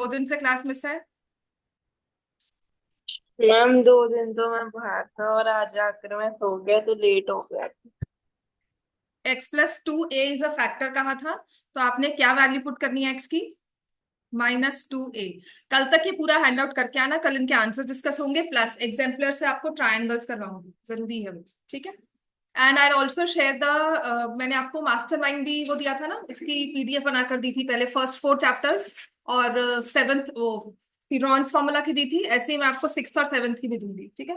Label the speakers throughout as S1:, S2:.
S1: दिन से class miss है?
S2: मैम 2 दिन तो मैं बाहर था और आज आकर मैं सो गया तो लेट हो गया।
S1: x+2a इज अ फैक्टर कहा था, तो आपने क्या वैल्यू पुट करनी है x की? -2a। कल तक ये पूरा हैंड आउट करके आना, कल इनके आंसर डिस्कस होंगे, प्लस एग्जाम्पलर से आपको ट्रायंगल्स करवाऊंगी, जरूरी है वो, ठीक है। And I also share the, मैंने आपको मास्टरमाइंड भी वो दिया था ना, इसकी पीडीएफ बनाकर दी थी पहले, फर्स्ट 4 चैप्टर्स और सेवंथ वो फिरॉन्स फॉर्मूला की दी थी, ऐसे ही मैं आपको सिक्स और सेवंथ की भी दूंगी, ठीक है।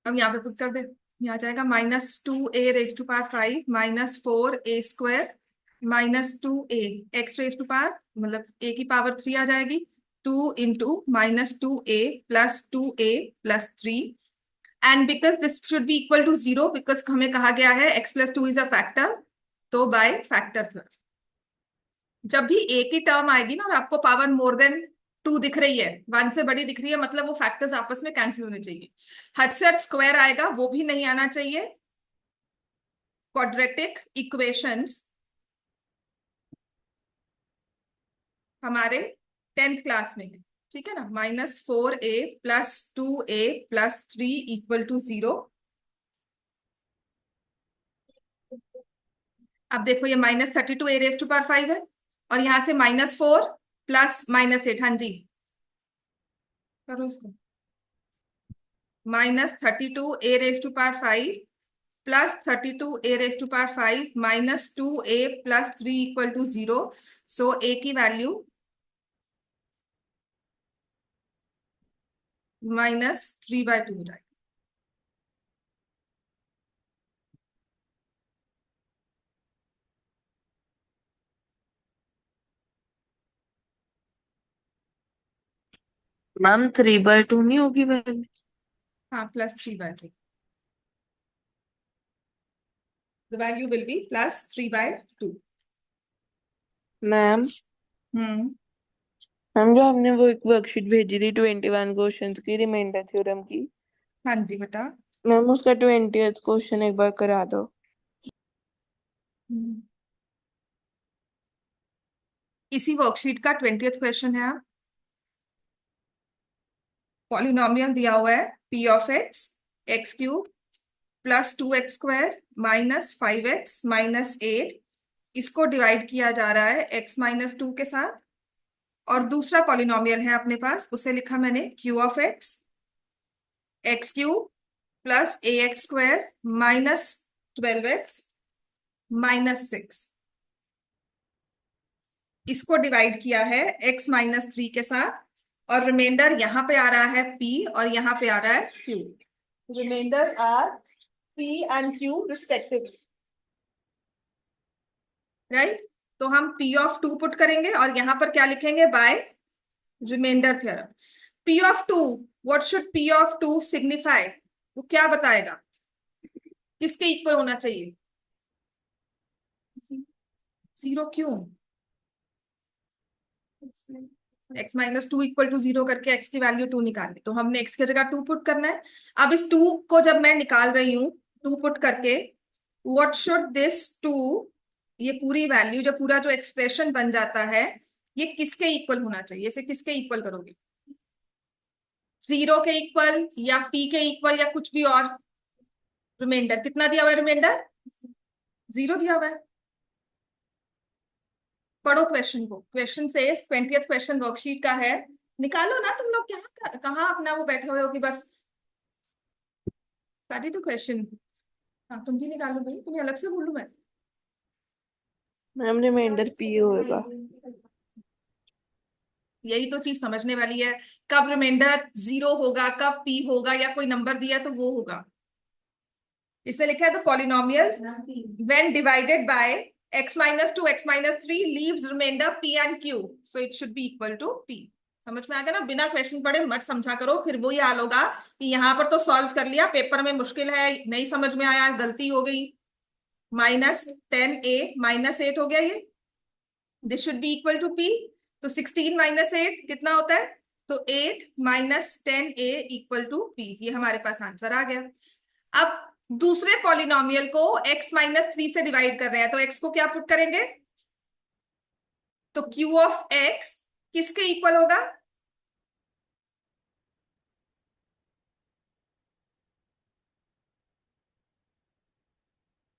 S1: अब यहाँ पे पुट कर दे, यहाँ जाएगा -2a⁻5 -4a² -2a x⁻, मतलब a की पावर 3 आ जाएगी, 2 × -2a + 2a + 3। And because this should be equal to 0, because हमें कहा गया है x+2 इज अ फैक्टर, तो बाय फैक्टर थ्योरम जब भी a की टर्म आएगी ना और आपको पावर मोर देन 2 दिख रही है, 1 से बड़ी दिख रही है, मतलब वो फैक्टर्स आपस में कैंसिल होने चाहिए। हद से हद स्क्वायर आएगा वो भी नहीं आना चाहिए। क्वाड्रेटिक इक्वेशंस हमारे 10th क्लास में है, ठीक है ना। -4a + 2a + 3 = 0। अब देखो ये -32a⁻5 है, और यहां से -4 + -8, हाँ जी करो इसको, -32a⁵ +32a⁵ -2a + 3 = 0। So a की वैल्यू -3/2 हो जाएगी।
S2: मैम 3/2 नहीं होगी वैल्यू?
S1: हाँ, +3/2, the value will be +3/2।
S2: Ma'am
S1: hmm.
S2: Ma'am जो आपने वो एक वर्कशीट भेजी थी 21 क्वेश्चन की रिमाइंडर थ्योरम की,
S1: हाँ जी बेटा।
S2: मैम उसका 20th क्वेश्चन एक बार करा दो।
S1: हम्म। इसी वर्कशीट का 20th क्वेश्चन है। पॉलिनोमियल दिया हुआ है p(x) x³ + 2x² - 5x - 8। इसको डिवाइड किया जा रहा है x-2 के साथ, और दूसरा पॉलिनोमियल है अपने पास, उसे लिखा मैंने q(x) x³ + ax² - 12x - 6। इसको डिवाइड किया है x-3 के साथ, और रिमाइंडर यहाँ पे आ रहा है p और यहाँ पे आ रहा है q। Reminders are p and q respectively, right. तो हम p(2) पुट करेंगे और यहाँ पर क्या लिखेंगे? By reminder theorem. p(2), what should p(2) signify? वो क्या बताएगा? किसके इक्वल होना चाहिए? 0 क्यों? x-2 = 0 करके x की वैल्यू 2 निकालनी, तो हमने x की जगह 2 पुट करना है। अब इस 2 को जब मैं निकाल रही हूं 2 पुट करके, व्हाट शुड दिस 2, ये पूरी वैल्यू जो पूरा जो एक्सप्रेशन बन जाता है, ये किसके इक्वल होना चाहिए? इसे किसके इक्वल करोगे? 0 के इक्वल या p के इक्वल या कुछ भी और? रिमाइंडर कितना दिया हुआ है? रिमाइंडर 0 दिया हुआ है। पढ़ो क्वेश्चन को, क्वेश्चन से 20th क्वेश्चन वर्कशीट का है, निकालो ना तुम लोग, क्या कहाँ अपना वो बैठे हुए हो कि बस सारी तो क्वेश्चन। हाँ तुम भी निकालो भाई, तुम्हें अलग से बोलूं मैं?
S2: मैम रिमाइंडर पी होगा।
S1: यही तो चीज समझने वाली है, कब रिमाइंडर 0 होगा, कब p होगा, या कोई नंबर दिया तो वो होगा। इसने लिखा है the polynomials when divided by x-2 x-3 leaves reminder p and q, so it should be equal to p। समझ में आ गया ना? बिना क्वेश्चन पढ़े मत समझा करो, फिर वही हाल होगा कि यहाँ पर तो सॉल्व कर लिया, पेपर में मुश्किल है, नहीं समझ में आया, गलती हो गई। -10a -8 हो गया ये, this should be equal to p। तो 16 - 8 कितना होता है? तो 8 -10a = p, ये हमारे पास आंसर आ गया। अब दूसरे पॉलिनोमियल को x-3 से डिवाइड कर रहे हैं, तो x को क्या पुट करेंगे? तो क्यू ऑफ एक्स किसके इक्वल होगा?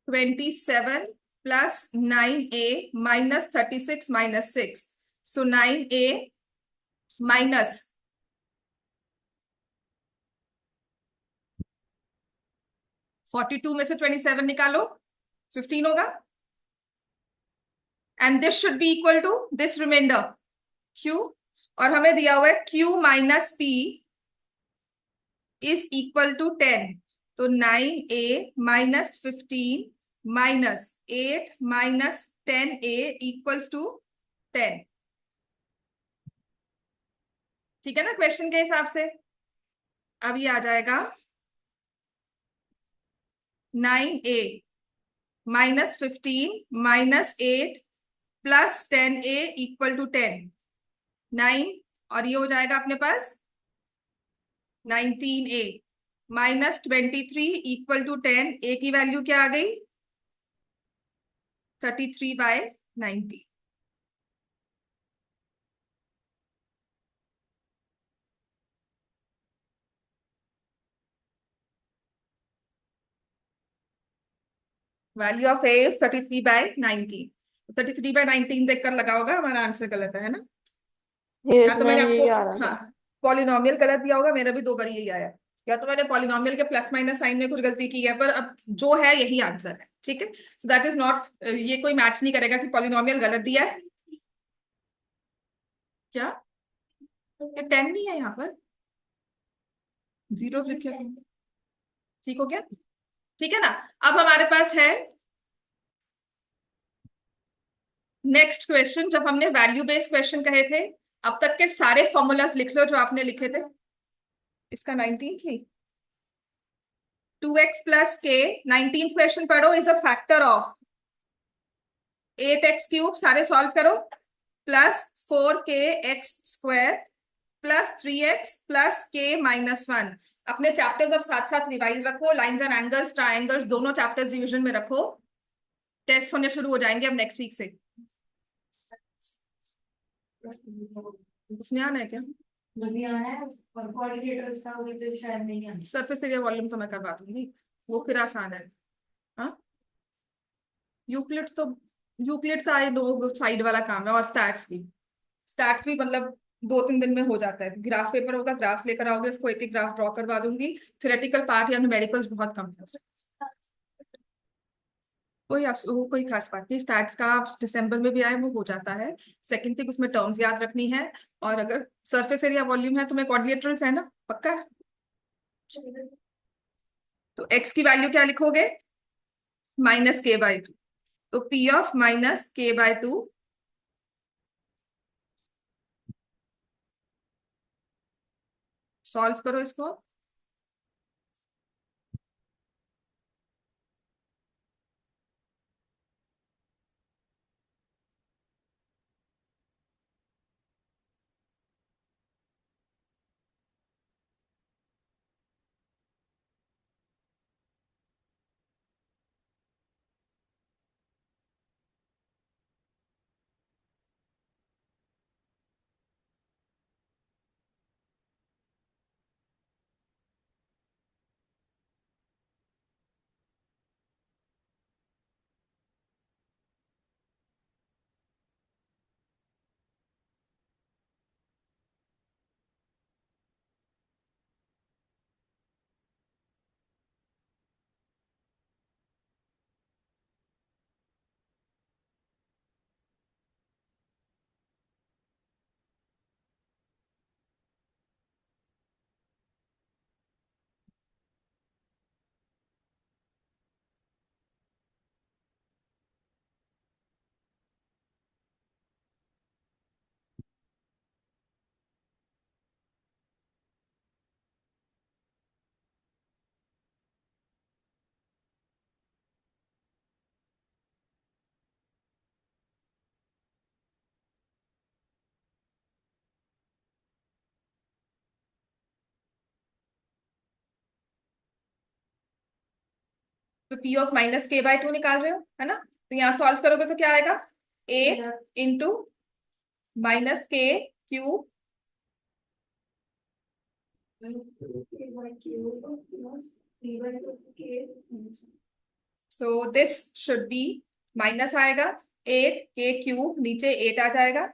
S1: 27 plus 9a minus 36 minus 6। So 9a minus 42 में से 27 निकालो, 15 होगा। And this should be equal to this reminder q, और हमें दिया हुआ है q minus p is equal to 10। तो 9a minus 15 minus 8 minus 10a equals to 10। ठीक है ना क्वेश्चन के हिसाब से? अब ये आ जाएगा 9a minus 15 minus 8 plus 10a equal to 10, 9, और ये हो जाएगा अपने पास 19a minus 23 equal to 10। a की वैल्यू क्या आ गई? 33/90। Value of a is 33/19। 33/19 देखकर लगा होगा हमारा आंसर गलत है ना? या
S2: यस
S1: तो मैंने
S2: मैम,
S1: आपको,
S2: यही आ रहा
S1: हाँ,
S2: था।
S1: पॉलिनोमियल गलत दिया होगा, मेरा भी दो बार यही आया। या तो मैंने पॉलिनोमियल के प्लस माइनस साइन में कुछ गलती की है, पर अब जो है यही आंसर है। ठीक है, सो दैट इज नॉट, ये कोई मैच नहीं करेगा कि पॉलिनोमियल गलत दिया है। क्या ये 10 नहीं है यहाँ पर? जीरो लिखे हो? ठीक हो गया? ठीक है ना? अब हमारे पास है नेक्स्ट क्वेश्चन। जब हमने वैल्यू बेस्ड क्वेश्चन कहे थे, अब तक के सारे फॉर्मूलाज लिख लो जो आपने लिखे थे। इसका 19 थी, 2x प्लस के, 19th क्वेश्चन पढ़ो, is a factor of 8x³ सारे सॉल्व करो, plus 4k(x²) plus 3x plus k-1। अपने चैप्टर्स अब साथ साथ रिवाइज रखो, लाइंस एंड एंगल्स, ट्राइंगल्स, दोनों चैप्टर्स रिवीजन में रखो। टेस्ट होने शुरू हो जाएंगे अब नेक्स्ट वीक से। उसमें आना है क्या?
S3: नहीं आना है, और कोऑर्डिनेटर्स का होगी तो शायद नहीं आना।
S1: सरफेस एरिया वॉल्यूम तो मैं करवा दूंगी, वो फिर आसान है। हाँ, यूक्लिड्स तो, यूक्लिड्स आई नो साइड वाला काम है, और स्टैट्स भी मतलब 2-3 दिन में हो जाता है। ग्राफ पेपर होगा, ग्राफ लेकर आओगे, उसको एक एक ग्राफ ड्रॉ करवा दूंगी। थ्योरेटिकल पार्ट या न्यूमेरिकल्स बहुत कम है उसमें। वो कोई खास बात नहीं, स्टैट्स का दिसंबर में भी आए वो हो जाता है। सेकंड थिंग, उसमें टर्म्स याद रखनी है। और अगर सरफेस एरिया वॉल्यूम है तो मैं कोऑर्डिनेटर्स है ना, पक्का है? तो एक्स की वैल्यू क्या लिखोगे? -k/2। तो p ऑफ -k/2 सॉल्व करो इसको। तो p ऑफ -k/2 निकाल रहे हो है ना? तो यहाँ सॉल्व करोगे तो क्या आएगा? 8 इंटू माइनस के cube so this should B minus आएगा 8 के क्यूब, नीचे 8 आ जाएगा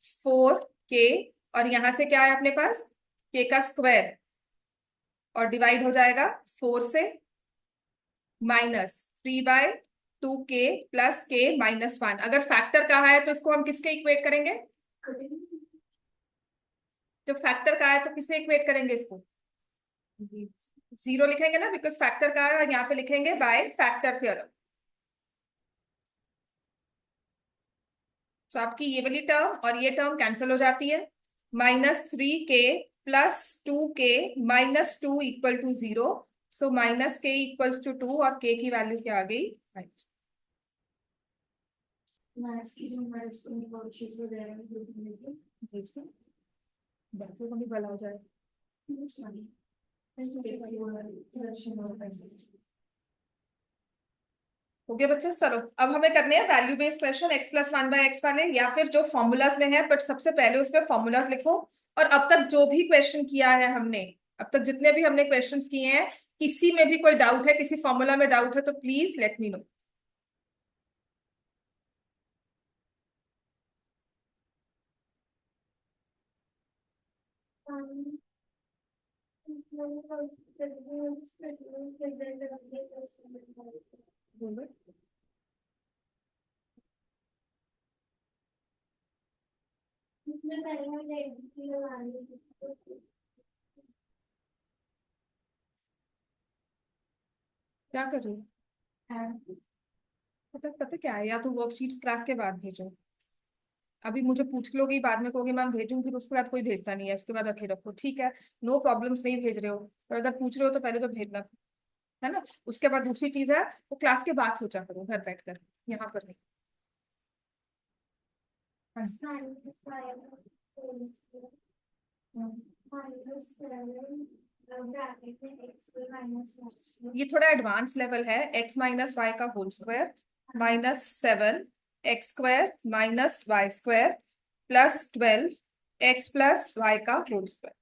S1: 4 के, और यहां से क्या है अपने पास के का स्क्वायर, और डिवाइड हो जाएगा 4 से, माइनस 3/2 के प्लस के -1। अगर फैक्टर कहा है तो इसको हम किसके इक्वेट करेंगे? जब फैक्टर कहा है तो किसे इक्वेट करेंगे इसको? जीरो लिखेंगे ना, बिकॉज फैक्टर का है, यहाँ पे लिखेंगे बाय फैक्टर थ्योरम। तो आपकी ये वाली टर्म और ये टर्म कैंसिल हो जाती है। -3 के प्लस 2 के -2 equal to 0। So -k equals to 2 और k की वैल्यू क्या आ गई?
S3: मैथ्स की जो हमारे स्कूल में वर्कशीट्स वगैरह हैं, वो भी लेके
S1: भेज दो, बाकी को भी भला हो जाए। हो गया बच्चे, चलो अब हमें करने हैं वैल्यू बेस्ड क्वेश्चन x+1/x वाले, या फिर जो फॉर्मूलाज में है, बट सबसे पहले उस पर फॉर्मूलाज लिखो। और अब तक जो भी क्वेश्चन किया है हमने, अब तक जितने भी हमने क्वेश्चंस किए हैं, किसी में भी कोई डाउट है, किसी फॉर्मूला में डाउट है, तो प्लीज लेट मी नो। क्या कर रही हो? पता क्या है, या तो वर्कशीट्स क्लास के बाद भेजो। अभी मुझे पूछ लोगी, बाद में कहोगे मैम भेजूं, फिर उसके बाद कोई भेजता नहीं है, उसके बाद रखे रखो, ठीक है? नो प्रॉब्लम्स, नहीं भेज रहे हो, पर अगर पूछ रहे हो तो पहले तो भेजना, है ना? उसके बाद दूसरी चीज है, वो क्लास के बाद सोचा करो, घर बैठ कर, यहाँ पर नहीं। ये थोड़ा एडवांस लेवल है। x-y का whole square -7 x² -y² +12 x+y का होल स्क्वायर।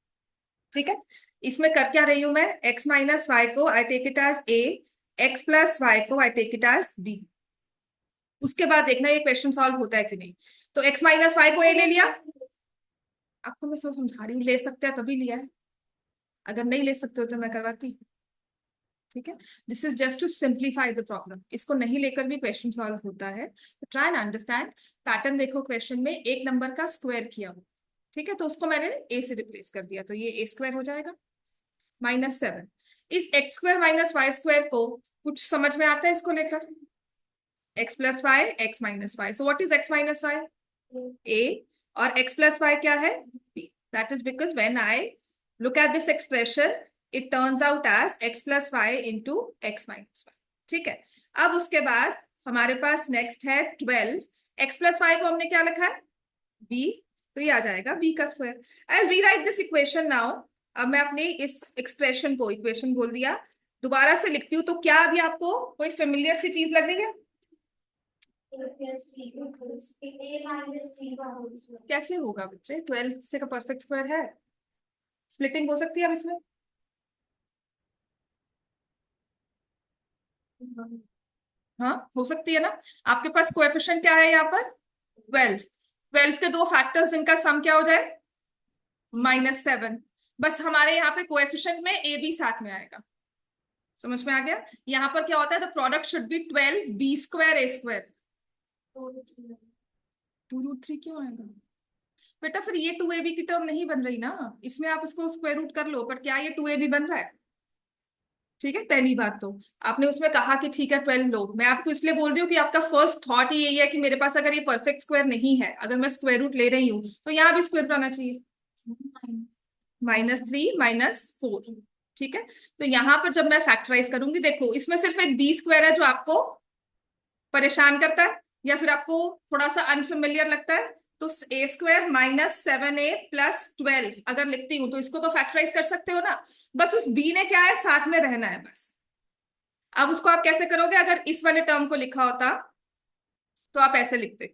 S1: ठीक है, इसमें कर क्या रही हूं मैं? x-y को I take it as a, x+y को I take it as b। उसके बाद देखना ये क्वेश्चन सॉल्व होता है कि नहीं। तो x-y को a ले लिया, आपको मैं सब समझा रही हूँ, ले सकते हैं तभी लिया है, अगर नहीं ले सकते हो तो मैं करवाती। ठीक है, this is just to simplify the problem. इसको नहीं लेकर भी क्वेश्चन सॉल्व होता है, तो ट्राई एंड अंडरस्टैंड। पैटर्न देखो, क्वेश्चन में एक नंबर का स्क्वायर किया हो, ठीक है, तो उसको मैंने a से रिप्लेस कर दिया, तो ये a² हो जाएगा -7। इस x² -y² को कुछ समझ में आता है इसको लेकर? x+y x-y, so what is x-y? a, और x+y क्या है? b। That is because when I look at this expression, it turns out as x+y into x-y। ठीक है, अब उसके बाद हमारे पास नेक्स्ट है 12। x+y को हमने क्या लिखा है? b, तो ये आ जाएगा b का square. I will rewrite this equation now. अब मैं अपनी इस एक्सप्रेशन को, इक्वेशन बोल दिया, दोबारा से लिखती हूँ। तो क्या अभी आपको कोई फेमिलियर सी चीज लग रही है? कैसे होगा बच्चे? 12 से का परफेक्ट स्क्वायर है, स्प्लिटिंग हो सकती है अब इसमें? हाँ हो सकती है ना। आपके पास कोएफिशिएंट क्या है यहाँ पर? 12। 12 के दो फैक्टर्स, जिनका सम क्या हो जाए? -7। बस हमारे यहाँ पे कोएफिशिएंट में a b साथ में आएगा। समझ में आ गया? यहाँ पर क्या होता है, the product should be 12 b² a²। 2√3 क्यों आएगा बेटा? फिर ये 2ab की टर्म नहीं बन रही ना, इसमें आप इसको स्क्वायर रूट कर लो, पर क्या ये 2ab बन रहा है? ठीक है, पहली बात तो आपने उसमें कहा कि ठीक है 12 लो, मैं आपको इसलिए बोल रही हूँ कि आपका फर्स्ट थॉट ही यही है कि मेरे पास अगर ये परफेक्ट स्क्वायर नहीं है, अगर मैं स्क्वायर रूट ले रही हूँ, तो यहाँ भी स्क्वायर रूट आना चाहिए, -3 -4। ठीक है, तो यहाँ पर जब मैं फैक्टराइज करूंगी, देखो इसमें सिर्फ एक b² है जो आपको परेशान करता है, या फिर आपको थोड़ा सा अनफेमिलियर लगता है, तो a² -7a +12 अगर लिखती हूं, तो इसको तो फैक्टराइज कर सकते हो ना। बस उस b ने क्या है, साथ में रहना है बस। अब उसको आप कैसे करोगे? अगर इस वाले टर्म को लिखा होता तो आप ऐसे लिखते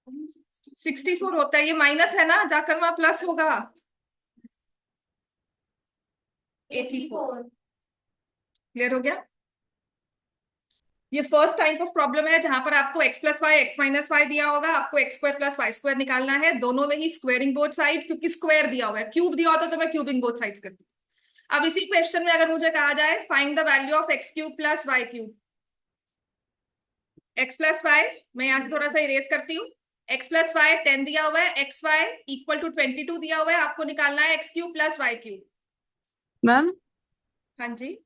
S1: 64 होता है, ये माइनस है ना, जाकर वहां प्लस होगा। 84। क्लियर हो गया? ये फर्स्ट टाइप ऑफ प्रॉब्लम है जहां पर आपको x plus Y X minus Y दिया होगा, आपको x square plus Y square निकालना है, दोनों में ही स्क्वायरिंग बोथ साइड्स, क्योंकि स्क्वायर दिया हुआ है, क्यूब दिया होता तो मैं क्यूबिंग बोथ साइड्स करती। अब इसी क्वेश्चन में अगर मुझे कहा जाए find the value of X cube plus Y cube, X plus Y, मैं यहां से थोड़ा सा इरेज करती हूँ, एक्स प्लस वाई 10 दिया हुआ है, एक्स वाई इक्वल टू 22 दिया हुआ है, आपको निकालना है X cube plus Y cube.
S2: Ma'am
S1: हाँ जी,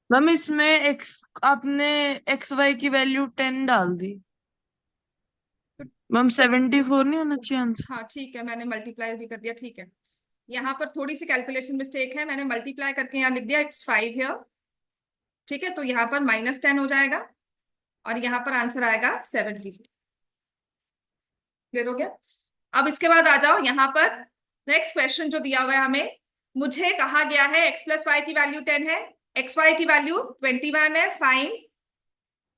S2: मैम इसमें एक्स आपने एक्स वाई की वैल्यू 10 डाल दी मैम, 74 नहीं होना चाहिए आंसर?
S1: हाँ ठीक है, मैंने मल्टीप्लाई भी कर दिया, ठीक है। यहाँ पर थोड़ी सी कैलकुलेशन मिस्टेक है, मैंने मल्टीप्लाई करके यहाँ लिख दिया इट्स 5 हियर, ठीक है, तो यहाँ पर -10 हो जाएगा और यहाँ पर आंसर आएगा 74। क्लियर हो गया? अब इसके बाद आ जाओ यहाँ पर नेक्स्ट क्वेश्चन जो दिया हुआ है हमें, मुझे कहा गया है एक्स प्लस वाई की वैल्यू 10 है, एक्स वाई की वैल्यू 21 है, fine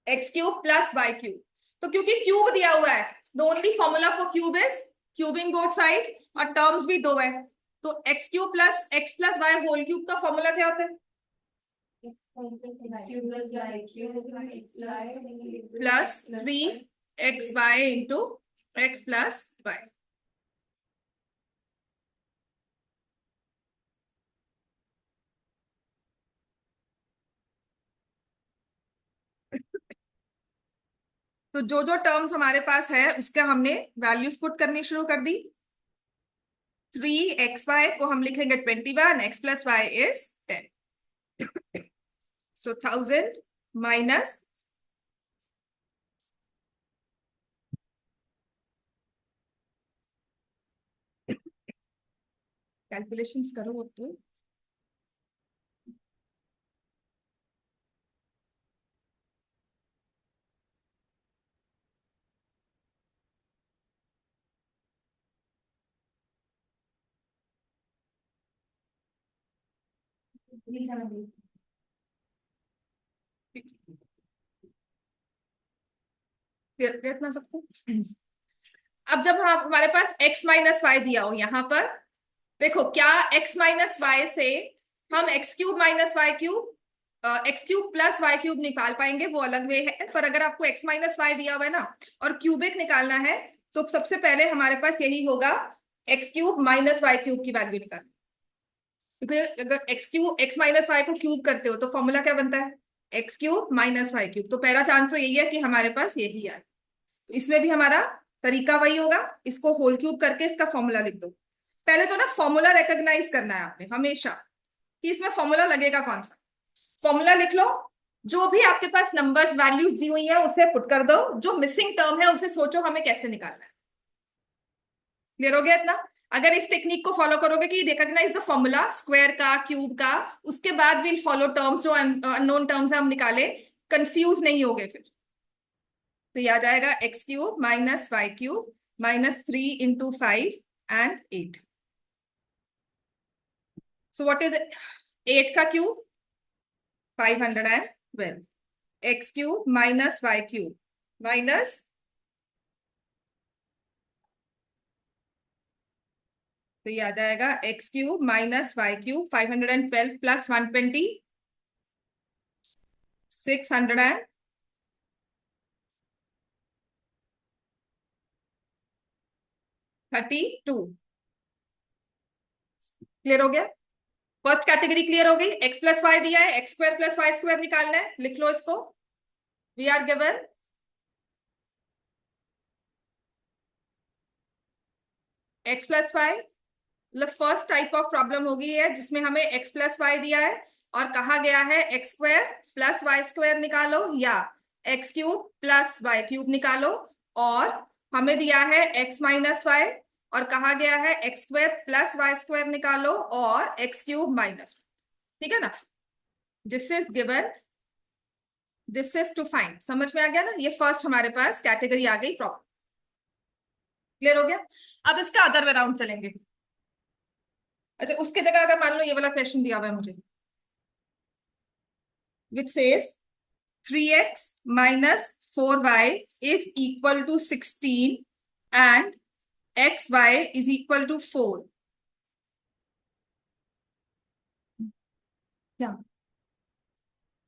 S1: X cube plus Y cube. तो क्योंकि क्यूब दिया हुआ है, the only formula for cube is cubing both sides, और टर्म्स भी दो है, तो X cube plus X plus Y whole cube का फॉर्मूला क्या होता है? Plus 3xy into X plus Y. तो जो जो टर्म्स हमारे पास है उसका हमने वैल्यूज पुट करनी शुरू कर दी। 3xy को हम लिखेंगे 21, x plus Y is 10, so 1000 minus calculations करो वो तो। इतना सबको। अब जब हम हमारे पास x माइनस वाई दिया हो यहाँ पर, देखो क्या x माइनस वाई से हम X cube minus Y cube X cube plus Y cube निकाल पाएंगे, वो अलग वे है, पर अगर आपको x माइनस वाई दिया हुआ है ना और क्यूबिक निकालना है, तो सबसे पहले हमारे पास यही होगा, X cube minus Y cube की वैल्यू निकालना, क्योंकि अगर एक्स माइनस वाई को क्यूब करते हो तो फॉर्मूला क्या बनता है? X cube minus Y cube. तो पहला चांस तो यही है कि हमारे पास यही आए, तो इसमें भी हमारा तरीका वही होगा, इसको होल क्यूब करके इसका फॉर्मूला लिख दो। पहले तो ना फॉर्मूला रिकॉग्नाइज करना है आपने हमेशा कि इसमें फॉर्मूला लगेगा कौन सा। फॉर्मूला लिख लो, जो भी आपके पास नंबर्स वैल्यूज दी हुई है उसे पुट कर दो, जो मिसिंग टर्म है उसे सोचो हमें कैसे निकालना है। क्लियर हो गया इतना? अगर इस टेक्निक को फॉलो करोगे कि रिकॉग्नाइज द फॉर्मूला स्क्वायर का क्यूब का, उसके बाद विल फॉलो टर्म्स, जो अननोन टर्म्स हम निकाले, कंफ्यूज नहीं होगे फिर। तो ये आ जाएगा X cube minus Y cube minus 3 into 5 and 8। So what is 8 का cube? 512। X cube minus Y cube minus, तो ये आ जाएगा X cube minus Y cube 512 plus 120 632। Clear हो गया? फर्स्ट कैटेगरी क्लियर हो गई, एक्स प्लस वाई दिया है, X square plus Y square निकालना है, लिख लो इसको। We are given X plus Y, मतलब फर्स्ट टाइप ऑफ प्रॉब्लम होगी है जिसमें हमें एक्स प्लस वाई दिया है और कहा गया है X square plus Y square निकालो या X cube plus Y cube निकालो, और हमें दिया है एक्स माइनस वाई और कहा गया है X square plus Y square निकालो और एक्स क्यूब माइनस, ठीक है ना? This is given, this is to find. समझ में आ गया ना? ये फर्स्ट हमारे पास कैटेगरी आ गई प्रॉब्लम। क्लियर हो गया? अब इसका अदर वे राउंड चलेंगे। अच्छा, उसके जगह अगर मान लो ये वाला क्वेश्चन दिया हुआ है मुझे, which says 3x minus 4y is equal to 16 and X Y is equal to 4। क्या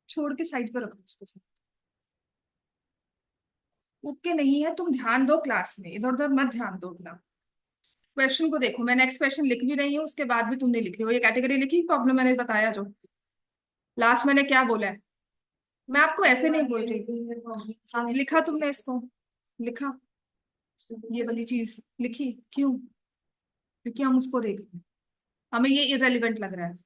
S1: छोड़ के साइड पर रखो उसको, ओके नहीं है, तुम ध्यान दो क्लास में, इधर उधर मत ध्यान दो अपना। क्वेश्चन को देखो, मैं नेक्स्ट क्वेश्चन लिख भी रही हूँ, उसके बाद भी तुमने लिख रही हो। ये कैटेगरी लिखी, प्रॉब्लम मैंने बताया जो लास्ट मैंने क्या बोला है, मैं आपको ऐसे नहीं बोल रही। हाँ लिखा तुमने इसको, लिखा ये वाली चीज लिखी क्यों? क्योंकि हम उसको देख रहे हैं, हमें ये इररेलेवेंट लग रहा है।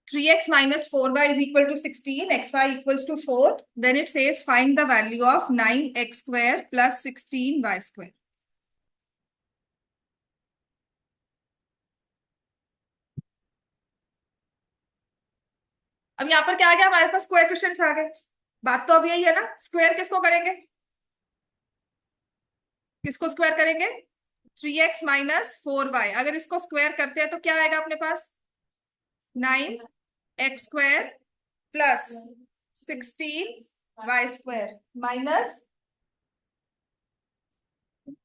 S1: 3x minus 4y is equal to 16, xy equals to 4. Then it says find the value of 9x square plus 16y square. अब यहाँ पर क्या आ गया, हमारे पास कोएफिशिएंट्स आ गए। बात तो अब यही है ना, स्क्वायर किसको करेंगे, किसको स्क्वायर करेंगे? 3x minus 4y। अगर इसको स्क्वायर करते हैं तो क्या आएगा अपने पास? 9x square plus 16y square minus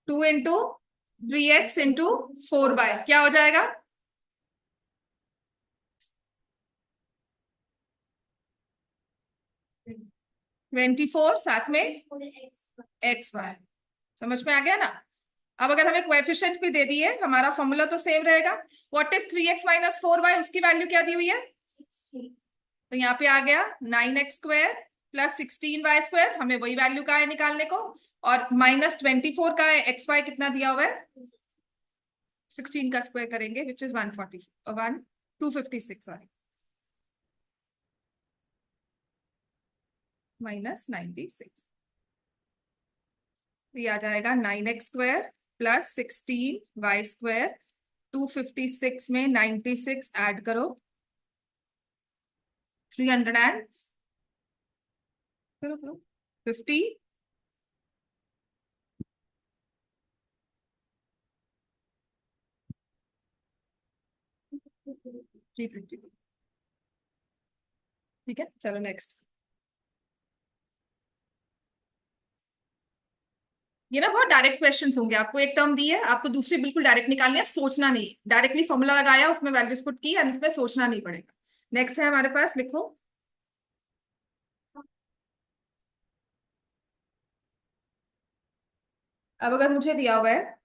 S1: 2 into 3x into 4y। क्या हो जाएगा? 24 साथ में एक्स वाई। समझ में आ गया ना? अब अगर हमें कोएफिशिएंट्स भी दे दिए, हमारा फॉर्मूला तो सेम रहेगा। What is 3x minus 4y, उसकी वैल्यू क्या दी हुई है? तो यहाँ पे आ गया 9x square plus 16y square, हमें वही वैल्यू का है निकालने को। और माइनस 24 का है, एक्स वाई कितना दिया हुआ है? 16 का स्क्वायर करेंगे विच इज 256 सॉरी, माइनस 96। ये आ जाएगा 9x square plus 16y square, 256 में 96 ऐड करो, 300 एंड करो करो 50 350। ठीक है, चलो नेक्स्ट। ये ना बहुत डायरेक्ट क्वेश्चंस होंगे, आपको एक टर्म दी है, आपको दूसरी बिल्कुल डायरेक्ट निकालनी है, सोचना नहीं। डायरेक्टली फॉर्मूला लगाया, उसमें वैल्यूज पुट की एंड उसमें सोचना नहीं पड़ेगा। नेक्स्ट है हमारे पास, लिखो। अब अगर मुझे दिया हुआ है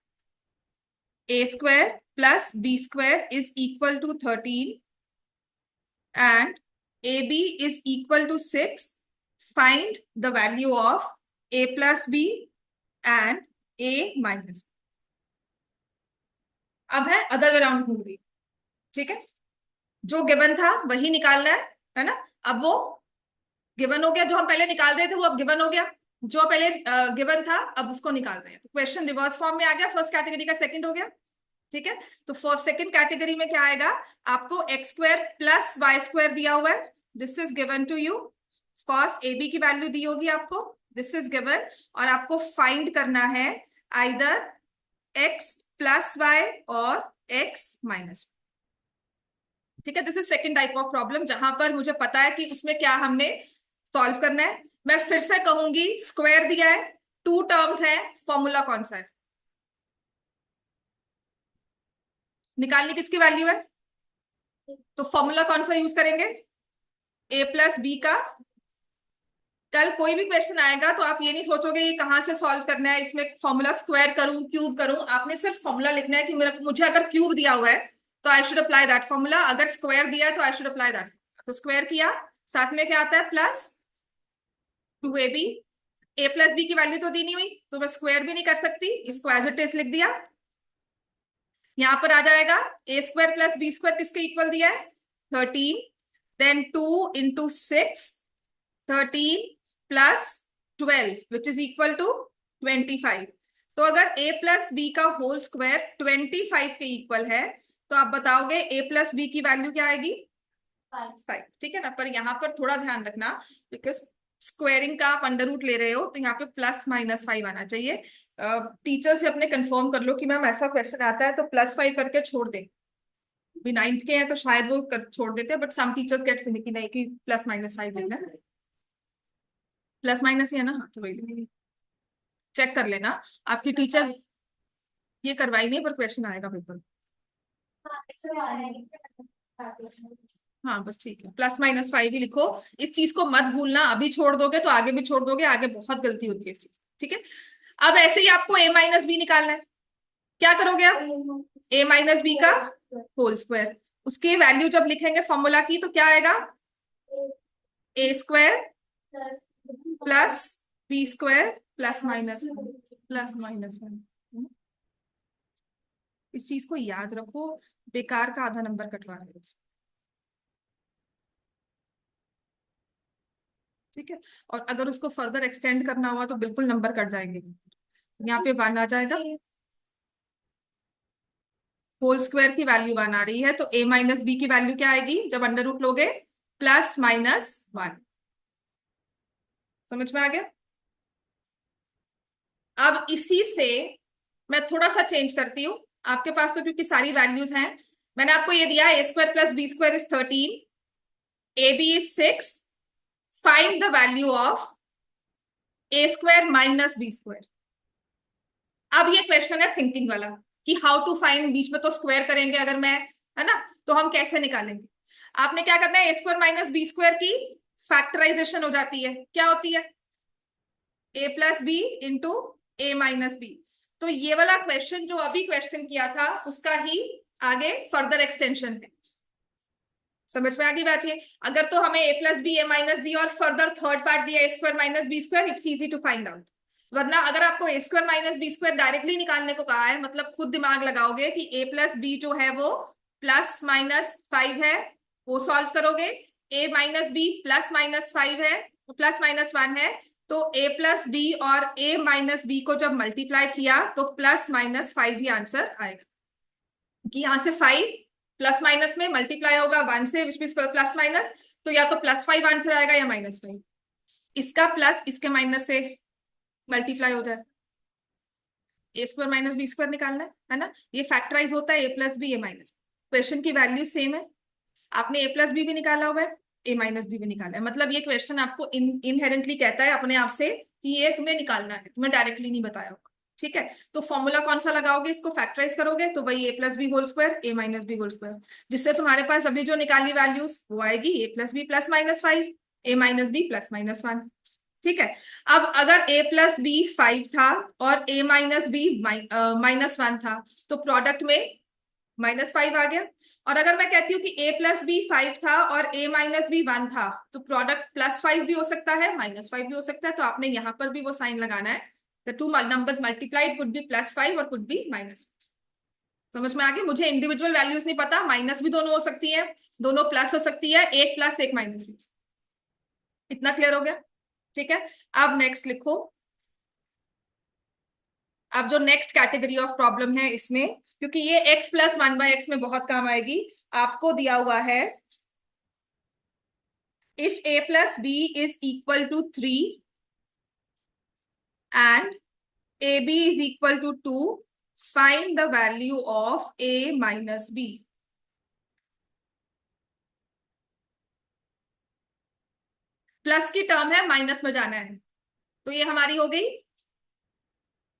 S1: A square plus B square is equal to 13 and AB is equal to 6, find the value of A plus B and A minus B. अब है अदर वे राउंड घूम रही, ठीक है? जो गिवन था वही निकालना है ना? अब वो गिवन हो गया, जो हम पहले निकाल रहे थे वो अब गिवन हो गया, जो पहले गिवन था अब उसको निकाल रहे हैं। तो क्वेश्चन रिवर्स फॉर्म में आ गया, फर्स्ट कैटेगरी का सेकंड हो गया, ठीक है? तो फर्स्ट सेकंड कैटेगरी में क्या आएगा? आपको x square plus Y square दिया हुआ है, this is given to you. Cos A B की वैल्यू दी होगी आपको, दिस इज गिवन, और आपको फाइंड करना है आइदर एक्स प्लस वाई और एक्स माइनस। ठीक है, this is second type of problem, जहां पर मुझे पता है कि उसमें क्या हमने सॉल्व करना है। मैं फिर से कहूंगी, स्क्वायर दिया है, टू टर्म्स है, फॉर्मूला कौन सा है? निकालनी किसकी वैल्यू है? तो फॉर्मूला कौन सा यूज करेंगे? ए प्लस बी का। कल कोई भी क्वेश्चन आएगा तो आप ये नहीं सोचोगे ये कहां से सॉल्व करना है, इसमें फॉर्मूला स्क्वायर करूं क्यूब करूं, आपने सिर्फ फॉर्मूला लिखना है कि मुझे अगर क्यूब दिया हुआ है तो I should apply that formula, अगर स्क्वायर दिया है तो आई शुड अप्लाई दैट। तो स्क्वायर किया, साथ में क्या आता है? Plus 2ab। ए प्लस बी की वैल्यू तो दी नहीं हुई तो मैं स्क्वायर भी नहीं कर सकती, इसको एज इट इज लिख दिया। यहां पर आ जाएगा A square plus B square किसके इक्वल दिया है? 13, then 2 into 6, 13 plus 12 which is equal to 25। तो अगर a प्लस बी का होल स्क्वायर 25 के इक्वल है तो आप बताओगे a प्लस बी की वैल्यू क्या आएगी? 5। ठीक है ना? पर यहाँ पर थोड़ा ध्यान रखना, बिकॉज स्क्वायरिंग का आप अंडर रूट ले रहे हो तो यहाँ पे प्लस माइनस 5 आना चाहिए। टीचर से अपने कंफर्म कर लो कि मैम ऐसा क्वेश्चन आता है तो +5 करके छोड़ दे। भी 9th के हैं तो शायद वो छोड़ देते हैं, but some teachers get finicky नहीं कि +-5 लिखना है, प्लस माइनस ही है ना? हाँ, तो वही। चेक कर लेना, आपकी टीचर ये करवाई नहीं पर क्वेश्चन आएगा पेपर।
S3: हाँ, इसमें आ रहा है।
S1: हाँ बस ठीक है, +-5 ही लिखो। इस चीज को मत भूलना, अभी छोड़ दोगे तो आगे भी छोड़ दोगे, आगे बहुत गलती होती है इस चीज, ठीक है। अब ऐसे ही आपको a-b निकालना है। क्या करोगे आप? a-b का होल स्क्वायर। उसकी वैल्यू जब लिखेंगे फॉर्मूला की तो क्या आएगा? a² प्लस b² +-1 इस चीज को याद रखो, बेकार का आधा नंबर कटवा रहे हो, ठीक है। और अगर उसको फर्दर एक्सटेंड करना हुआ तो बिल्कुल नंबर कट जाएंगे। यहाँ पे 1 आ जाएगा, होल स्क्वायर की वैल्यू 1 आ रही है, तो a-b की वैल्यू क्या आएगी जब अंडर रूट लोगे? +-1। समझ में आ गया? अब इसी से मैं थोड़ा सा चेंज करती हूँ। आपके पास तो क्योंकि सारी वैल्यूज हैं, मैंने आपको ये दिया a² + b² is 13, ab is 6, find the value of a² - b²। अब ये क्वेश्चन है थिंकिंग वाला कि हाउ टू फाइंड, बीच में तो स्क्वायर करेंगे अगर मैं, है ना, तो हम कैसे निकालेंगे? आपने क्या करना है, a² - b² की फैक्टराइजेशन हो जाती है, क्या होती है? a + b into a - b। तो ये वाला क्वेश्चन जो अभी क्वेश्चन किया था उसका ही आगे फर्दर एक्सटेंशन है। समझ में आ गई बात? है अगर तो हमें a + b a - d और फर्दर थर्ड पार्ट दिया a² - b², it's easy to find out. वरना अगर आपको a² - b² डायरेक्टली निकालने को कहा है, मतलब खुद दिमाग लगाओगे कि a + b जो है वो +-5 है, वो सॉल्व करोगे। a - b +-5 है, +-1 है, तो a + b और a - b को जब मल्टीप्लाई किया तो +-5 ही आंसर आएगा, कि यहां से 5 प्लस माइनस में मल्टीप्लाई होगा 1 से, विच मींस प्लस माइनस, तो या तो +5 आंसर आएगा या -5। इसका प्लस इसके माइनस से मल्टीप्लाई हो जाए, a² - b² निकालना है ना। ये फैक्टराइज होता है a + b a-। क्वेश्चन की वैल्यू सेम है, आपने a + b भी निकाला हुआ है, a - b भी निकाला है, मतलब ये क्वेश्चन आपको इनहेरेंटली कहता है अपने आप से कि ये तुम्हें निकालना है, तुम्हें डायरेक्टली नहीं बताया होगा, ठीक है। तो फॉर्मूला कौन सा लगाओगे, इसको फैक्टराइज करोगे तो वही a + b whole square a - b whole square, जिससे तुम्हारे पास अभी जो निकाली वैल्यूज वो आएगी a + b +-5 a - b +-1, ठीक है। अब अगर a + b 5 था और a - b -1 था तो प्रोडक्ट में -5 आ गया। और अगर मैं कहती हूँ कि a + b 5 था और a - b 1 था तो प्रोडक्ट +5 भी हो सकता है, -5 भी हो सकता है, तो आपने यहां पर भी वो साइन लगाना है, the two numbers multiplied could be +5 और कुड बी -5। समझ में आ गया? मुझे इंडिविजुअल वैल्यूज नहीं पता, माइनस भी दोनों हो सकती है, दोनों प्लस हो सकती है, एक प्लस एक माइनस भी। इतना क्लियर हो गया? ठीक है। अब नेक्स्ट लिखो। अब जो नेक्स्ट कैटेगरी ऑफ प्रॉब्लम है इसमें, क्योंकि ये x + 1/x में बहुत काम आएगी, आपको दिया हुआ है if a + b is equal to 3 and ab is equal to 2, find the value of a - b। Plus की टर्म है, माइनस में जाना है, तो ये हमारी हो गई।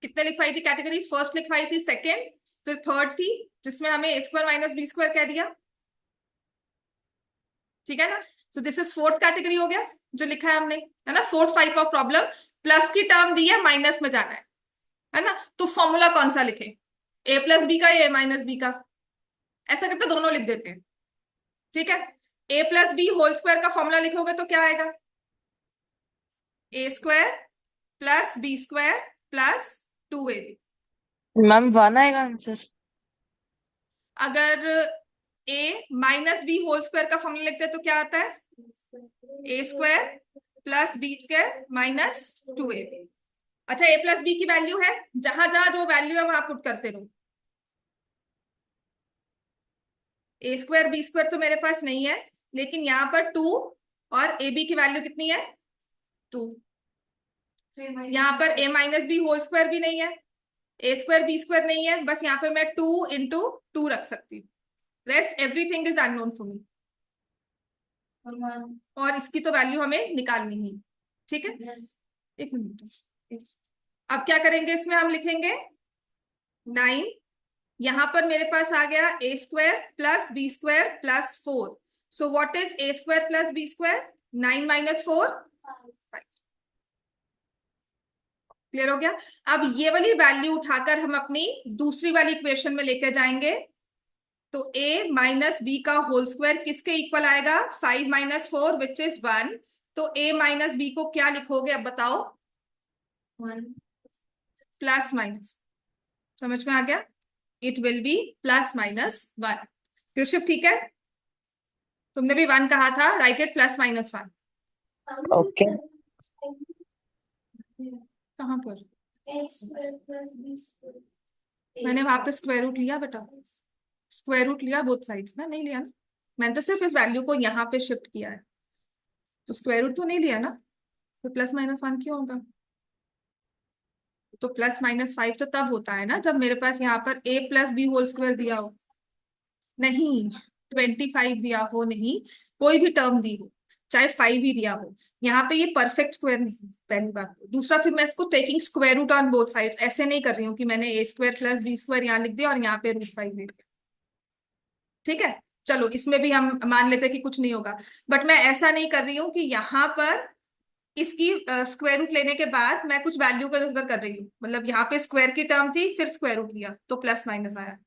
S1: कितने लिखवाई थी कैटेगरीज? फर्स्ट लिखवाई थी, सेकेंड, फिर थर्ड थी, जिसमें हमें a² - b² कह दिया, ठीक है ना। So this is fourth category हो गया जो लिखा है हमने, है ना। Fourth type of problem, plus की टर्म दी है, माइनस में जाना है ना। तो फॉर्मूला कौन सा लिखे, a + b का या a - b का? ऐसा करते दोनों लिख देते हैं, ठीक है। a + b होल स्क्वायर का फॉर्मूला लिखोगे तो क्या आएगा? a² + b² + 2ab।
S2: मैम 1 आएगा आंसर।
S1: अगर a - b होल स्क्वायर का फॉर्मूला लिखते हैं तो क्या आता है? a² + b² - 2ab। अच्छा, a + b की वैल्यू है, जहां जहां जो वैल्यू है वहां पुट करते रहो। a² b² तो मेरे पास नहीं है, लेकिन यहाँ पर 2 और ab की वैल्यू कितनी है? 2। यहाँ पर a - b होल स्क्वायर भी नहीं है, a² b² नहीं है, बस यहाँ पर मैं 2 × 2 रख सकती हूँ। Rest everything is unknown for me, और इसकी तो वैल्यू हमें निकालनी ही, ठीक है। एक मिनट, अब क्या करेंगे, इसमें हम लिखेंगे 9, यहां पर मेरे पास आ गया A square plus B square plus 4। So what is A square plus B square? 9 minus 4, 5। Clear हो गया? अब ये वाली वैल्यू उठाकर हम अपनी दूसरी वाली इक्वेशन में लेकर जाएंगे। तो a माइनस बी का होल स्क्वायर किसके इक्वल आएगा? 5 माइनस 4 विच इज 1। तो a माइनस बी को क्या लिखोगे अब बताओ?
S3: 1
S1: प्लस माइनस। समझ में आ गया? It will be plus minus 1। Rishabh ठीक है? तुमने भी 1 कहा था, right it plus minus 1।
S2: Okay.
S1: कहां पर?
S3: x square plus b square
S1: मैंने वहां पे स्क्वायर रूट लिया बेटा, स्क्वायर रूट लिया बोथ साइड्स ना? नहीं लिया ना, मैंने तो सिर्फ इस वैल्यू को यहाँ पे शिफ्ट किया है, तो स्क्वायर रूट तो नहीं लिया ना, तो प्लस माइनस 1 क्यों होगा? तो प्लस माइनस 5 तो तब होता है ना जब मेरे पास यहाँ पर a plus b whole square दिया हो, नहीं 25 दिया हो, नहीं कोई भी टर्म दी हो, चाहे 5 ही दिया हो, यहाँ पे ये परफेक्ट स्क्वायर नहीं है, पहली बात। दूसरा, फिर मैं इसको taking square root on both sides ऐसे नहीं कर रही हूँ कि मैंने a square plus B square यहाँ लिख दिया और यहाँ पे √5 ले लिया। ठीक है, चलो इसमें भी हम मान लेते हैं कि कुछ नहीं होगा, बट मैं ऐसा नहीं कर रही हूँ कि यहाँ पर इसकी स्क्वायर रूट लेने के बाद मैं कुछ वैल्यू का इधर कर रही हूँ, मतलब यहाँ पे स्क्वायर की टर्म थी फिर स्क्वायर रूट लिया तो प्लस माइनस आया।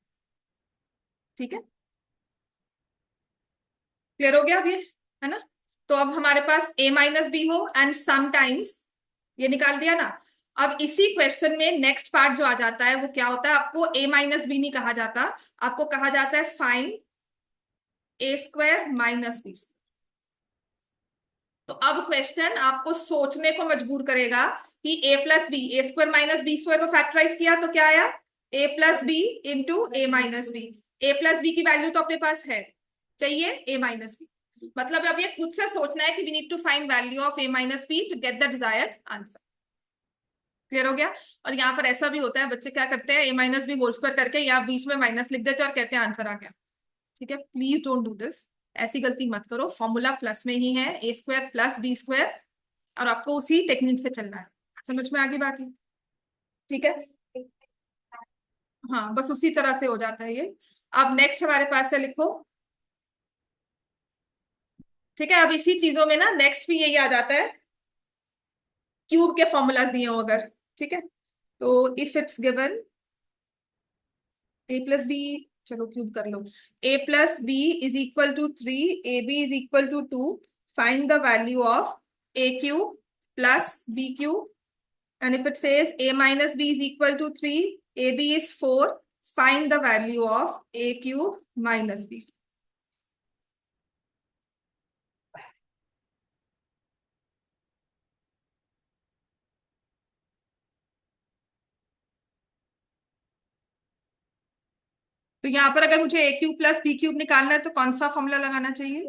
S1: ठीक है, क्लियर हो गया अब ये, है ना? तो अब हमारे पास a माइनस बी हो एंड समटाइम्स, ये निकाल दिया ना। अब इसी क्वेश्चन में नेक्स्ट पार्ट जो आ जाता है वो क्या होता है, आपको a माइनस बी नहीं कहा जाता, आपको कहा जाता है फाइंड ए स्क्वायर माइनस बी। तो अब क्वेश्चन आपको सोचने को मजबूर करेगा कि a plus b, a square minus b square को फैक्टराइज किया तो क्या आया? a plus b into a minus b. A plus B की वैल्यू तो अपने पास है, चाहिए a माइनस बी, मतलब अब ये खुद से सोचना है कि we need to find value of a minus b to get the desired answer. Clear हो गया? और यहाँ पर ऐसा भी होता है, बच्चे क्या करते हैं, a minus B whole square करके या बीच में माइनस लिख देते हैं और कहते हैं आंसर आ गया। ठीक है, प्लीज डोंट डू दिस, ऐसी गलती मत करो। फॉर्मूला प्लस में ही है, A square plus B square, और आपको उसी टेक्निक से चलना है। समझ में आगे बात है? ठीक है, हाँ बस उसी तरह से हो जाता है ये। अब नेक्स्ट हमारे पास से लिखो। ठीक है, अब इसी चीजों में ना नेक्स्ट भी यही आ जाता है, क्यूब के फॉर्मूलाज दिए हो अगर। ठीक है, तो if it's given a plus b, चलो क्यूब कर लो, a plus b is equal to 3, a b is equal to 2, find the value of a cube plus b cube, and if it says a minus b is equal to 3, ab is 4, find the value of a cube minus b। तो यहाँ पर अगर मुझे a cube plus b cube निकालना है तो कौन सा फॉर्मूला लगाना चाहिए?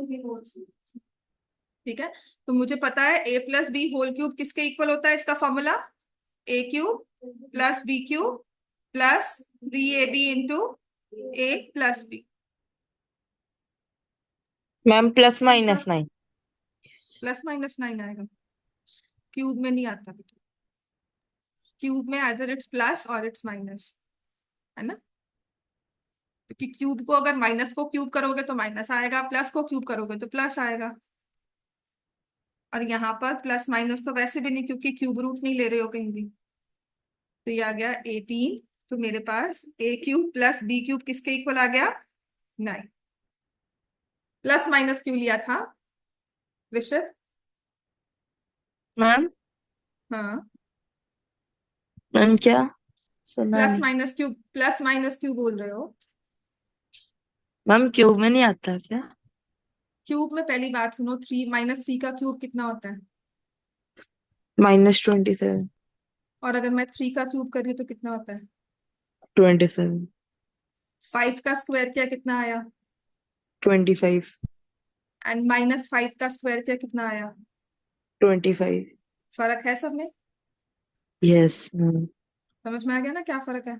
S1: ठीक है, तो मुझे पता है a plus b whole cube किसके इक्वल होता है, इसका formula a cube plus b cube plus 3ab into a plus b।
S2: Ma'am plus minus 9।
S1: Plus minus 9 आएगा, क्यूब में नहीं आता बेटा, क्यूब में आइदर इट्स प्लस और इट्स माइनस, है ना? क्योंकि क्यूब को अगर माइनस को क्यूब करोगे तो माइनस आएगा, प्लस को क्यूब करोगे तो प्लस आएगा। और यहाँ पर प्लस माइनस तो वैसे भी नहीं, क्योंकि क्यूब रूट नहीं ले रहे हो कहीं भी। तो ये आ गया 18, तो मेरे पास a cube plus b cube किसके इक्वल आ गया? 9। प्लस माइनस क्यों लिया था ऋषभ?
S2: मैम
S1: हाँ,
S2: मैम क्या सुना
S1: प्लस
S2: नहीं।
S1: माइनस क्यों, प्लस माइनस क्यों बोल रहे हो?
S2: मैम क्यूब में नहीं आता क्या?
S1: क्यूब में पहली बात सुनो, 3 माइनस 3 का क्यूब कितना होता है?
S2: -27।
S1: और अगर मैं 3 का क्यूब कर रही हूँ तो कितना होता है?
S2: 27।
S1: 5 का स्क्वायर किया कितना आया?
S2: 25।
S1: एंड -5 का स्क्वायर किया कितना आया?
S2: 25।
S1: फर्क है सब में?
S2: Yes ma'am.
S1: समझ में आ गया ना क्या फर्क है?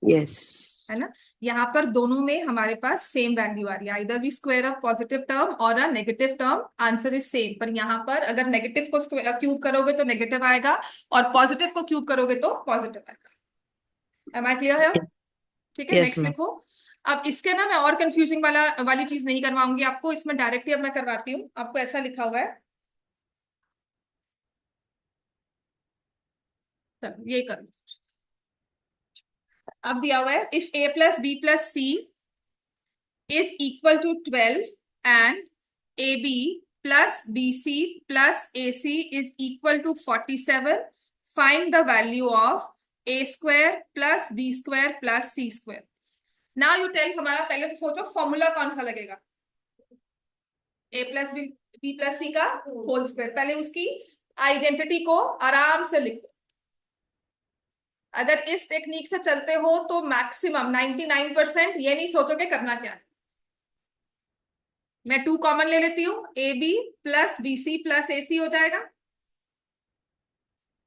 S2: यस।
S1: है ना। यहाँ पर दोनों में हमारे पास सेम वैल्यू आ रही है, either we square a positive term और a negative term, answer is same. पर यहाँ पर अगर नेगेटिव को क्यूब करोगे तो नेगेटिव आएगा, और पॉजिटिव को क्यूब करोगे तो पॉजिटिव आएगा। एम आई क्लियर है? ठीक है,
S2: यस
S1: नेक्स्ट
S2: मैम।
S1: लिखो। अब इसके ना मैं और कंफ्यूजिंग वाली चीज नहीं करवाऊंगी आपको, इसमें डायरेक्टली अब मैं करवाती हूँ आपको। ऐसा लिखा हुआ है, चलो ये कर लो। अब दिया हुआ है, if a plus B plus c is equal to 12 and AB plus BC plus AC is equal to 47, find the value of a square plus b square plus c square. Now you tell, हमारा पहले तो सोचो formula कौन सा लगेगा, a plus B plus सी का whole square. पहले उसकी आइडेंटिटी को आराम से लिखो। अगर इस टेक्निक से चलते हो तो मैक्सिमम 99% ये नहीं सोचोगे करना क्या है। मैं 2 कॉमन ले लेती हूँ, A B plus B C plus A C हो जाएगा।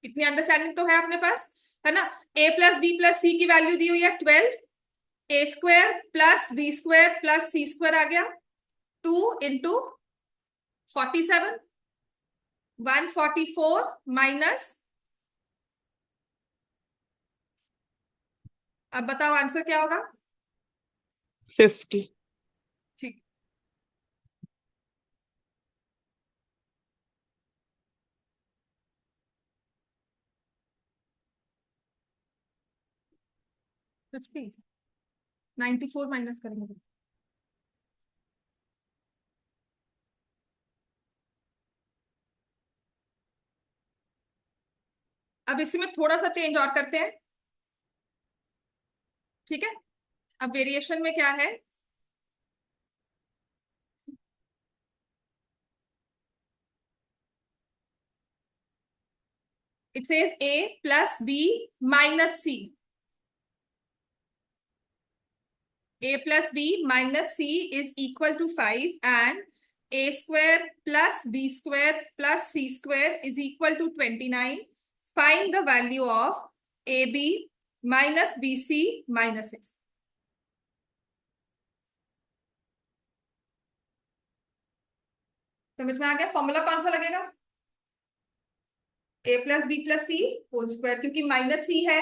S1: इतनी अंडरस्टैंडिंग तो है अपने पास, है ना। A plus B plus C की वैल्यू दी हुई है 12, A square plus B square plus C square आ गया 2 इंटू 47, 144 माइनस, अब बताओ आंसर क्या होगा।
S2: 50।
S1: ठीक, फिफ्टी 94 माइनस करेंगे। अब इसमें थोड़ा सा चेंज और करते हैं, ठीक है। अब वेरिएशन में क्या है, it says a plus b minus c, a plus b minus c is equal to 5 and a square plus b square plus c square is equal to 29. Find the value of ab minus bc minus x. समझ में आ गया? Formula कौन सा लगेगा, a plus B plus c whole square, क्योंकि minus c है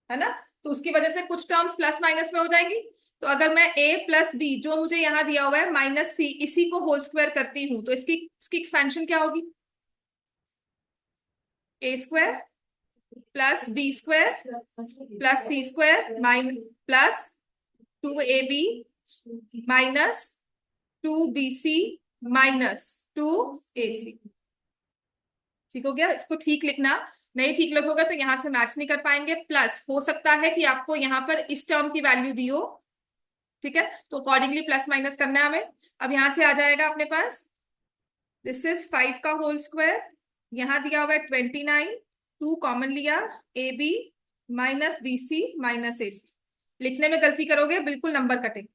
S1: ना, तो उसकी वजह से कुछ टर्म्स प्लस माइनस में हो जाएंगी। तो अगर मैं a प्लस बी, जो मुझे यहां दिया हुआ है माइनस सी, इसी को होल स्क्वायर करती हूं तो इसकी एक्सपेंशन क्या होगी, a square plus B square plus C square minus plus 2ab minus 2bc minus 2ac। ठीक हो गया? इसको ठीक लिखना, नहीं ठीक लिखोगे तो यहां से मैच नहीं कर पाएंगे। प्लस हो सकता है कि आपको यहां पर इस टर्म की वैल्यू दी हो, ठीक है, तो अकॉर्डिंगली प्लस माइनस करना है हमें। अब यहां से आ जाएगा अपने पास, दिस इज 5 का होल स्क्वायर, यहां दिया हुआ है 29, 2 कॉमन लिया, A B minus B C minus A C. लिखने में गलती करोगे बिल्कुल नंबर कटेंगे,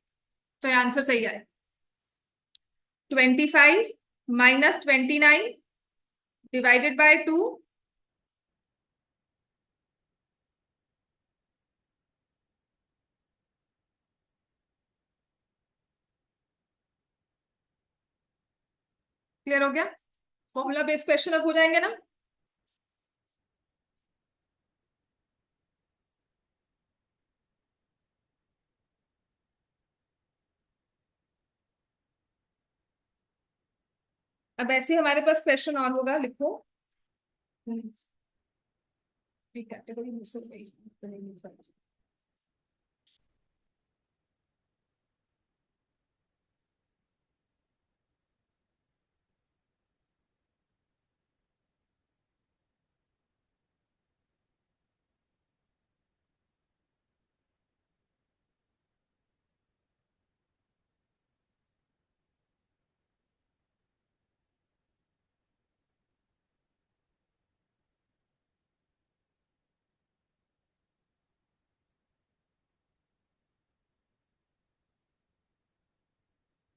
S1: तो ये आंसर सही आए। 25 माइनस 29 डिवाइडेड बाय 2, क्लियर हो गया? फॉर्मूला बेस्ड क्वेश्चन अब हो जाएंगे ना। अब ऐसे हमारे पास क्वेश्चन और होगा, लिखो। कैटेगरी मिस हो गई।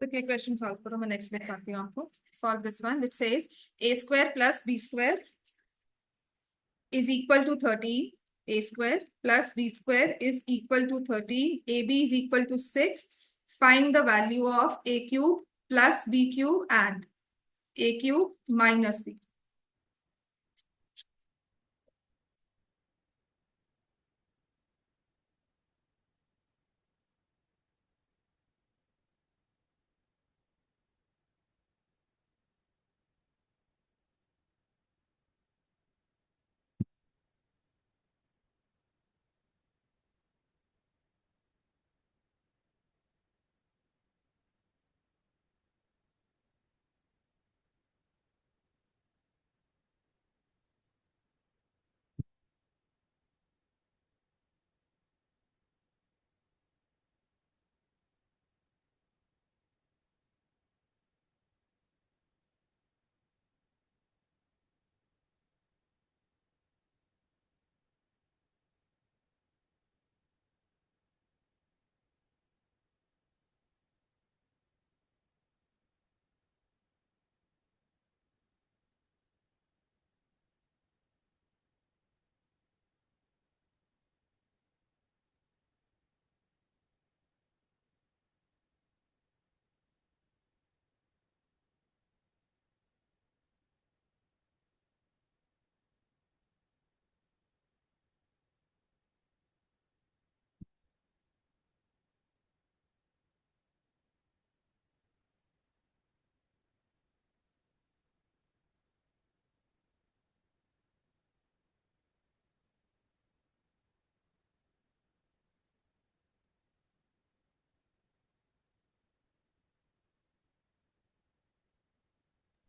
S1: तो ये क्वेश्चन सॉल्व करो, मैं नेक्स्ट दिखाती हूँ आपको। Solve this one which says a square plus b square is equal to 13 a square plus b square is equal to 30, ab is equal to 6. Find the value of a cube plus b cube and a cube minus b.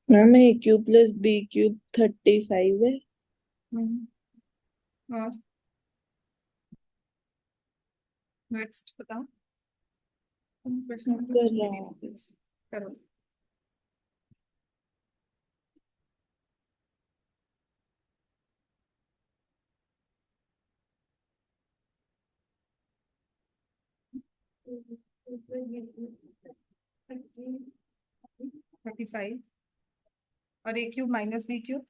S2: Ma'am a cube plus b cube 35 है।
S1: और next बताओ।
S2: कर रहा हूँ।
S1: करो।
S3: Thirty.
S1: 35 और a cube minus b cube.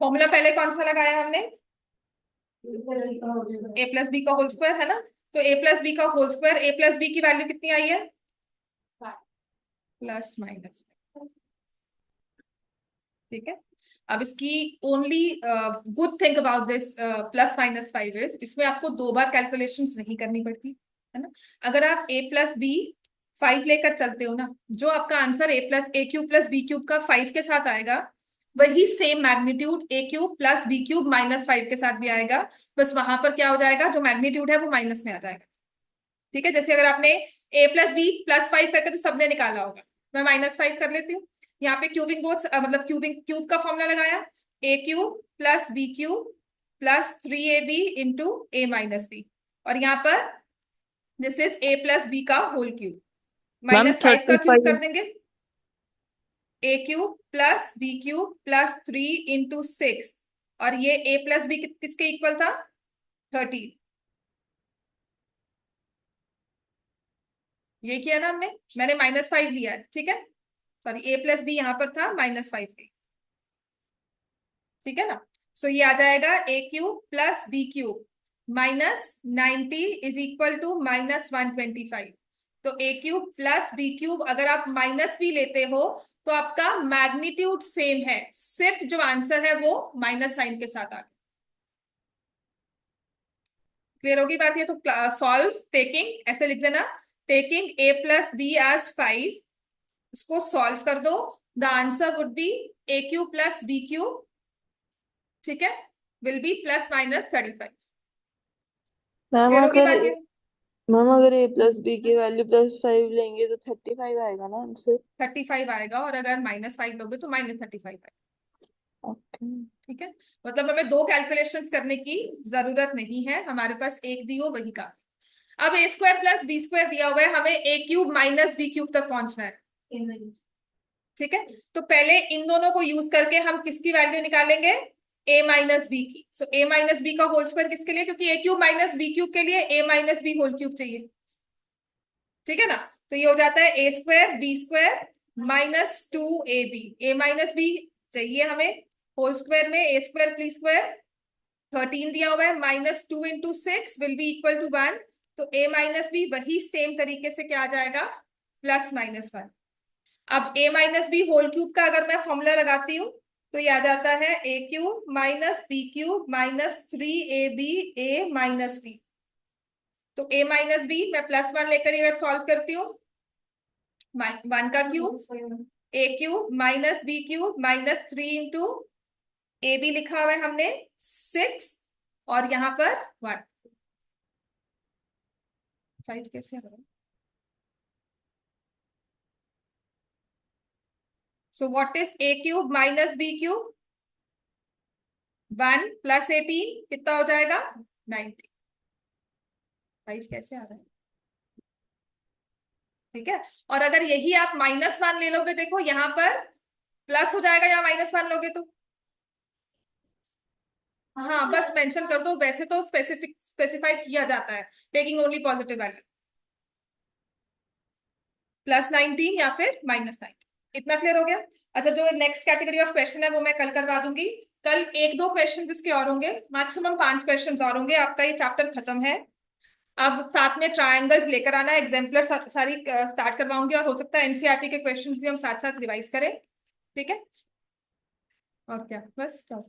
S1: Formula पहले कौन सा लगाया हमने? a प्लस बी का होल स्क्वायर है ना। तो a प्लस बी का whole square, a plus B की वैल्यू कितनी आई है? Plus minus. ठीक है। अब इसकी only good thing about this plus minus 5 is इसमें आपको दो बार कैलकुलेशंस नहीं करनी पड़ती है ना। अगर आप a प्लस बी 5 लेकर चलते हो ना, जो आपका answer a cube plus b cube का 5 के साथ आएगा, वही same magnitude a cube plus b cube minus 5 के साथ भी आएगा। बस वहां पर क्या हो जाएगा, जो मैग्नीट्यूड है वो माइनस में आ जाएगा। ठीक है। जैसे अगर आपने a प्लस बी प्लस 5 करके तो सबने निकाला होगा, मैं माइनस 5 कर लेती हूँ। यहाँ पे क्यूबिंग बोथ मतलब क्यूब का फॉर्मूला लगाया, a cube plus b cube plus 3ab into a minus b, और यहाँ पर this is a plus B का होल क्यूब।
S2: मैम
S1: माइनस 5 का क्यूब
S2: 35
S1: कर देंगे, a cube plus b cube plus 3 into 6, और ये a प्लस बी किसके इक्वल था? 30। ये किया ना हमने, मैंने -5 लिया है। ठीक है, सॉरी a प्लस बी यहाँ पर था -5 के। ठीक है ना। सो ये आ जाएगा a cube plus b cube -90 is equal to -125। तो a cube plus b cube अगर आप माइनस भी लेते हो तो आपका मैग्नीट्यूड सेम है, सिर्फ जो आंसर है वो माइनस साइन के साथ आ गया। क्लियर होगी बात? ये तो सॉल्व टेकिंग, ऐसे लिख देना, taking a plus b as 5, इसको सॉल्व कर दो, the answer would be a cube plus b cube, ठीक है, will be plus minus 35।
S2: Ma'am
S1: clear होगी
S2: अगर
S1: बात? ये
S2: मैम अगर a प्लस बी की वैल्यू +5 लेंगे तो 35 आएगा ना आंसर।
S1: 35 आएगा, और अगर -5 लोगे तो -35 आएगा।
S2: ओके।
S1: ठीक है, मतलब हमें दो कैलकुलेशंस करने की जरूरत नहीं है, हमारे पास एक दी हो वही काफी। अब ए स्क्वायर प्लस बी स्क्वायर दिया हुआ है, हमें ए क्यूब माइनस बी क्यूब तक पहुंचना है। ठीक है, तो पहले इन दोनों को यूज करके हम किसकी वैल्यू निकालेंगे, a माइनस बी की। सो a माइनस बी का होल स्क्वायर किसके लिए, क्योंकि a cube minus B cube के लिए a minus B whole cube चाहिए। ठीक है ना, तो ये हो जाता है A square B square minus 2ab। a minus B चाहिए हमें होल स्क्वायर में, ए स्क्वायर प्लस स्क्वायर 13 दिया हुआ है, minus 2 into 6 will be equal to 1। तो a माइनस बी वही सेम तरीके से क्या आ जाएगा, +-1। अब a minus B whole cube का अगर मैं फॉर्मूला लगाती हूँ तो ये आ जाता है a cube minus B cube minus 3ab a minus b. तो a माइनस बी मैं +1 लेकर अगर सॉल्व करती हूँ, 1 का cube a cube minus B cube minus 3 into a b लिखा हुआ है हमने 6 और यहाँ पर 1। साइड कैसे आ रहा है, so what is a cube minus B cube, 1 + 18 कितना हो जाएगा 90। 5 कैसे आ रहा है, ठीक है। और अगर यही आप -1 ले लोगे, देखो यहाँ पर प्लस हो जाएगा, यहाँ -1 लोगे तो हाँ बस मेंशन कर दो, वैसे तो स्पेसिफाई किया जाता है टेकिंग ओनली पॉजिटिव वैल्यू, +19 या फिर -19। इतना क्लियर हो गया। अच्छा, जो नेक्स्ट कैटेगरी ऑफ क्वेश्चन है वो मैं कल करवा दूंगी। कल 1-2 क्वेश्चन इसके और होंगे, मैक्सिमम 5 क्वेश्चन और होंगे, आपका ये चैप्टर खत्म है। अब साथ में ट्रायंगल्स लेकर आना, एग्जाम्पलर सारी स्टार्ट करवाऊंगी, और हो सकता है एनसीईआरटी के क्वेश्चंस भी हम साथ साथ रिवाइज करें। ठीक है, और क्या, बस stop।